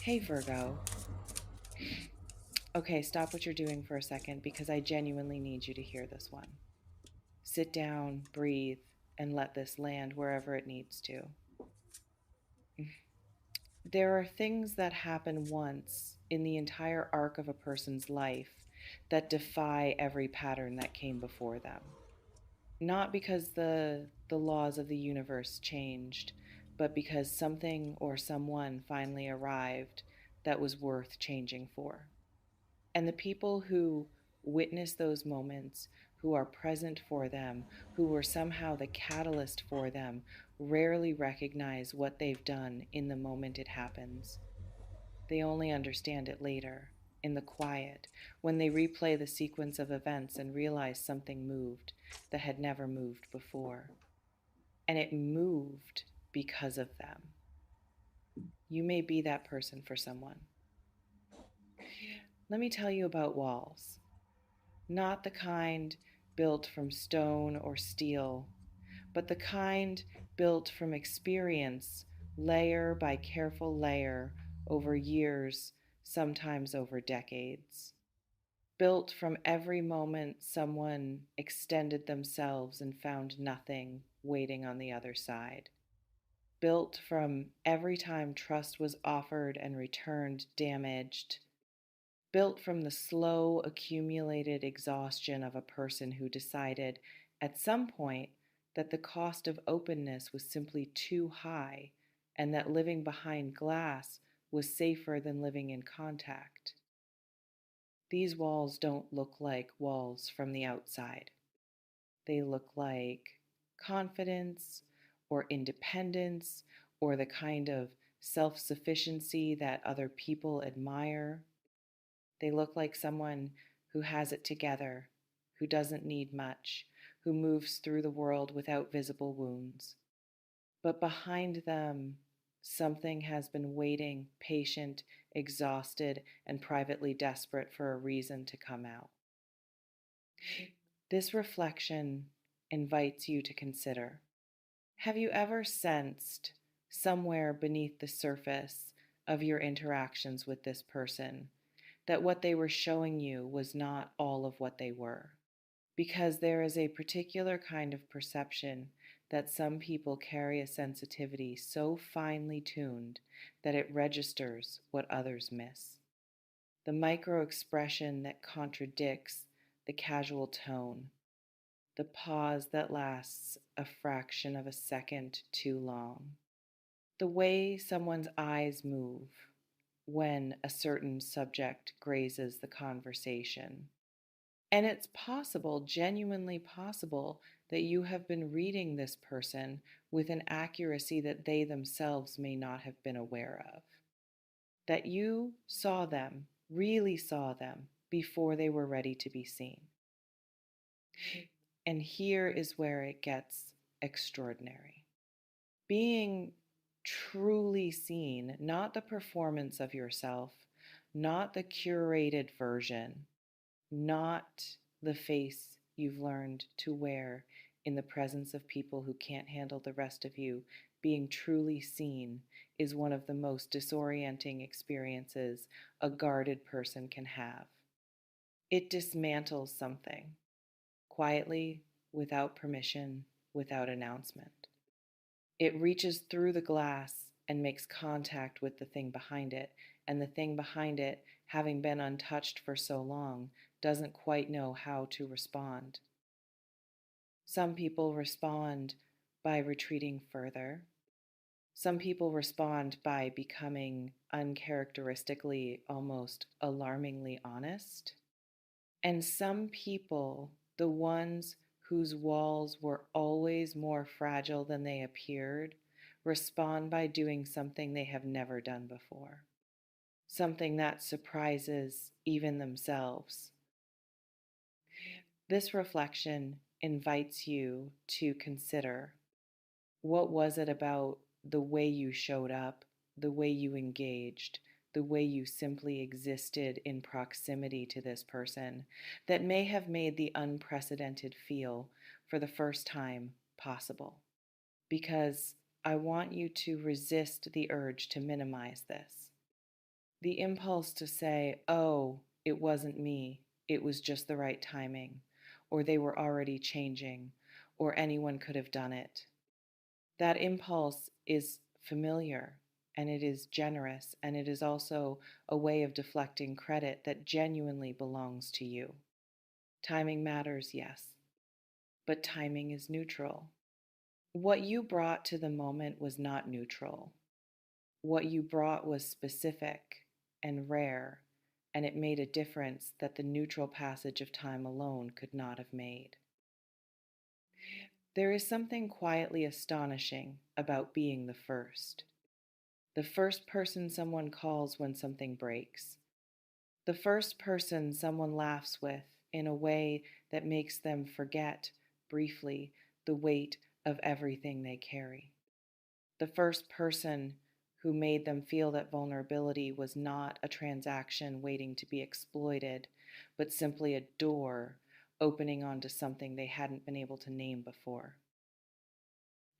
Hey Virgo. Okay, stop what you're doing for a second because I genuinely need you to hear this one. Sit down, breathe, and let this land wherever it needs to. There are things that happen once in the entire arc of a person's life that defy every pattern that came before them. Not because the laws of the universe changed, but because something or someone finally arrived that was worth changing for. And the people who witness those moments, who are present for them, who were somehow the catalyst for them, rarely recognize what they've done in the moment it happens. They only understand it later, in the quiet, when they replay the sequence of events and realize something moved that had never moved before. And it moved because of them. You may be that person for someone. Let me tell you about walls. Not the kind built from stone or steel, but the kind built from experience, layer by careful layer, over years, sometimes over decades. Built from every moment someone extended themselves and found nothing waiting on the other side. Built from every time trust was offered and returned damaged. Built from the slow, accumulated exhaustion of a person who decided at some point that the cost of openness was simply too high and that living behind glass was safer than living in contact. These walls don't look like walls from the outside. They look like confidence or independence or the kind of self sufficiency that other people admire. They look like someone who has it together, who doesn't need much, who moves through the world without visible wounds. But behind them, something has been waiting, patient, exhausted, and privately desperate for a reason to come out. This reflection invites you to consider: have you ever sensed somewhere beneath the surface of your interactions with this person that what they were showing you was not all of what they were? Because there is a particular kind of perception that some people carry a sensitivity so finely tuned that it registers what others miss. The micro expression that contradicts the casual tone, the pause that lasts a fraction of a second too long, the way someone's eyes move when a certain subject grazes the conversation. And it's possible, genuinely possible, that you have been reading this person with an accuracy that they themselves may not have been aware of. That you saw them, really saw them, before they were ready to be seen. And here is where it gets extraordinary. Being truly seen, not the performance of yourself, not the curated version, not the face you've learned to wear in the presence of people who can't handle the rest of you. Being truly seen is one of the most disorienting experiences a guarded person can have. It dismantles something quietly, without permission, without announcement. It reaches through the glass and makes contact with the thing behind it, and the thing behind it, having been untouched for so long, doesn't quite know how to respond. Some people respond by retreating further. Some people respond by becoming uncharacteristically, almost alarmingly honest. And some people, the ones whose walls were always more fragile than they appeared, respond by doing something they have never done before, something that surprises even themselves. This reflection invites you to consider: what was it about the way you showed up, the way you engaged, the way you simply existed in proximity to this person that may have made the unprecedented feel for the first time possible? Because I want you to resist the urge to minimize this. The impulse to say, oh, it wasn't me, it was just the right timing, or they were already changing, or anyone could have done it. That impulse is familiar and it is generous, and it is also a way of deflecting credit that genuinely belongs to you. Timing matters, yes, but timing is neutral. What you brought to the moment was not neutral. What you brought was specific and rare, and it made a difference that the neutral passage of time alone could not have made. There is something quietly astonishing about being the first person someone calls when something breaks, the first person someone laughs with in a way that makes them forget, briefly, the weight of everything they carry. The first person who made them feel that vulnerability was not a transaction waiting to be exploited, but simply a door opening onto something they hadn't been able to name before.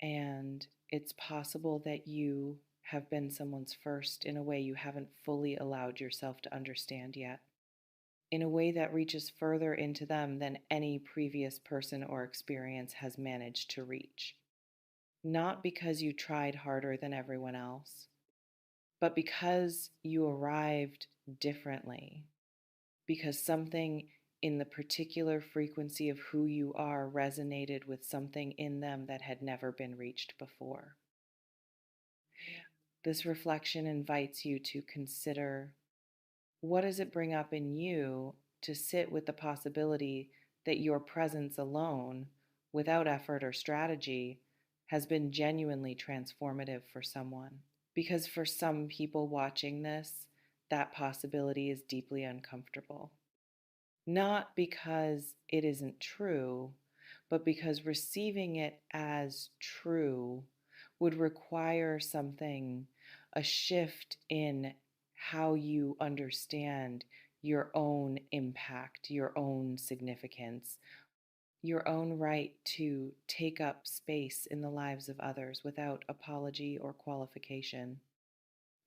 And it's possible that you have been someone's first in a way you haven't fully allowed yourself to understand yet, in a way that reaches further into them than any previous person or experience has managed to reach. Not because you tried harder than everyone else, but because you arrived differently, because something in the particular frequency of who you are resonated with something in them that had never been reached before. This reflection invites you to consider, what does it bring up in you to sit with the possibility that your presence alone, without effort or strategy, has been genuinely transformative for someone? Because for some people watching this, that possibility is deeply uncomfortable. Not because it isn't true, but because receiving it as true would require something, a shift in how you understand your own impact, your own significance, your own right to take up space in the lives of others without apology or qualification.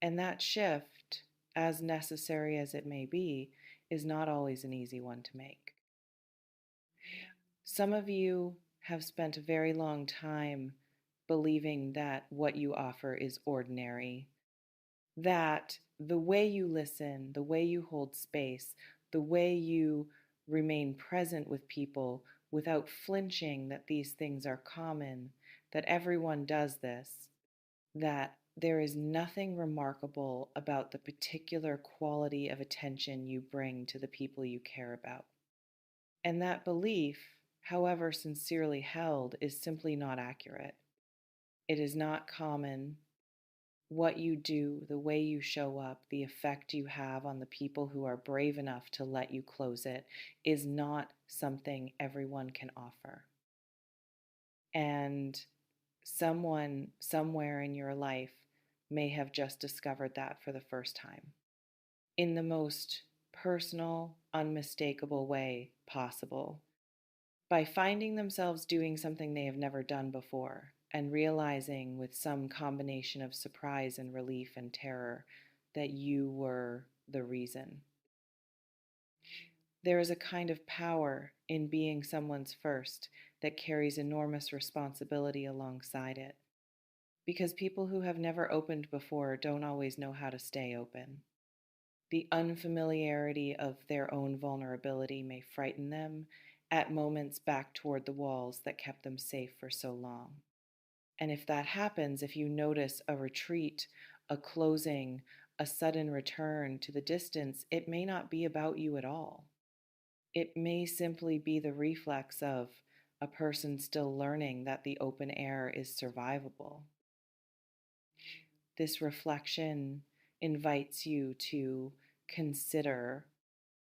And that shift, as necessary as it may be, is not always an easy one to make. Some of you have spent a very long time believing that what you offer is ordinary, that the way you listen, the way you hold space, the way you remain present with people without flinching that these things are common, that everyone does this, that there is nothing remarkable about the particular quality of attention you bring to the people you care about. And that belief, however sincerely held, is simply not accurate. It is not common. What you do, the way you show up, the effect you have on the people who are brave enough to let you close it is not something everyone can offer. And someone somewhere in your life may have just discovered that for the first time in the most personal, unmistakable way possible, by finding themselves doing something they have never done before and realizing with some combination of surprise and relief and terror that you were the reason. There is a kind of power in being someone's first that carries enormous responsibility alongside it, because people who have never opened before don't always know how to stay open. The unfamiliarity of their own vulnerability may frighten them, at moments back toward the walls that kept them safe for so long. And if that happens, if you notice a retreat, a closing, a sudden return to the distance, it may not be about you at all. It may simply be the reflex of a person still learning that the open air is survivable. This reflection invites you to consider,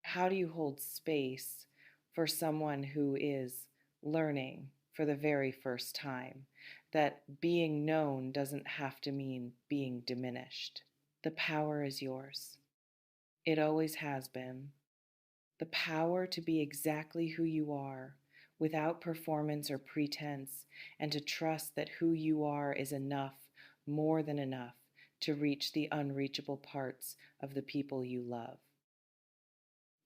how do you hold space for someone who is learning for the very first time that being known doesn't have to mean being diminished? The power is yours. It always has been. The power to be exactly who you are without performance or pretense, and to trust that who you are is enough, more than enough, to reach the unreachable parts of the people you love.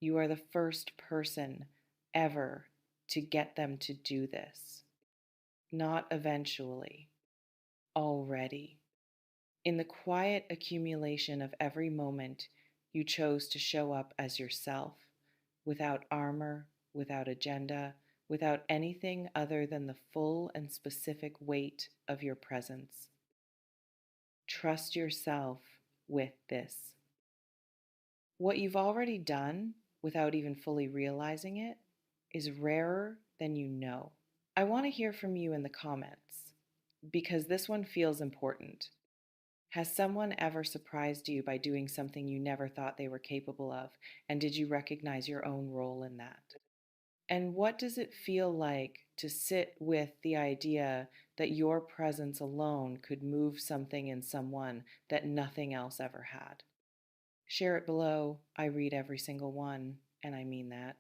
You are the first person ever to get them to do this. Not eventually, already. In the quiet accumulation of every moment, you chose to show up as yourself, without armor, without agenda, without anything other than the full and specific weight of your presence. Trust yourself with this. What you've already done, without even fully realizing it, is rarer than you know. I want to hear from you in the comments because this one feels important. Has someone ever surprised you by doing something you never thought they were capable of? And did you recognize your own role in that? And what does it feel like to sit with the idea that your presence alone could move something in someone that nothing else ever had? Share it below. I read every single one, and I mean that.